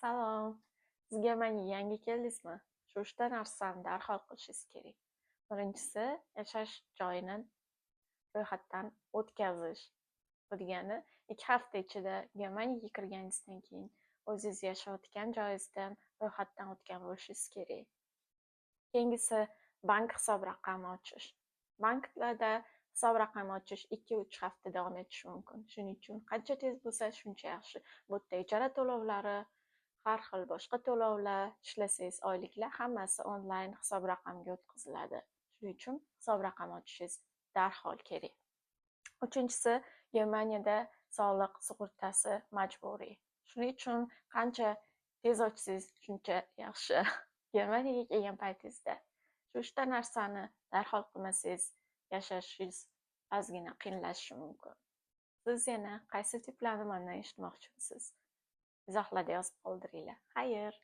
Salom. Siz Germaniyaga yangi keldingizmi? Shu 3 ta narsani darhol qilishingiz kerak. Birinchisi, yashash joyini ro'yxatdan o'tkazish. Bu degani 2 hafta ichida Germaniyaga kirganingizdan keyin o'zingiz yashayotgan joyingizdan ro'yxatdan o'tgan bo'lishingiz kerak. Keyingisi bank hisob raqami ochish. Banklarda hisob raqami ochish 2-3 hafta davom etishi mumkin. Shuning uchun qancha tez bo'lsa shuncha yaxshi. Bu yerda ijara to'lovlari, har xil boshqa to'lovlar, ishlasangiz oyliklar hammasi onlayn hisob raqamiga o'tkaziladi. Shuning uchun hisob raqami ochishingiz darhol kerak. Uchinchisi, Germaniyada soliq sug'urtasi majburiy. Shuning uchun qancha tez ochsangiz shuncha yaxshi. Germaniyaga kelgan paytingizda shu 3 ta narsani darhol qilmasangiz yashashingiz ozgina qiyinlashishi mumkin. Siz yana qaysi tiplarni mandan eshitmoqchimisiz? Izohlarda yozib qoldiringlar. Xayr!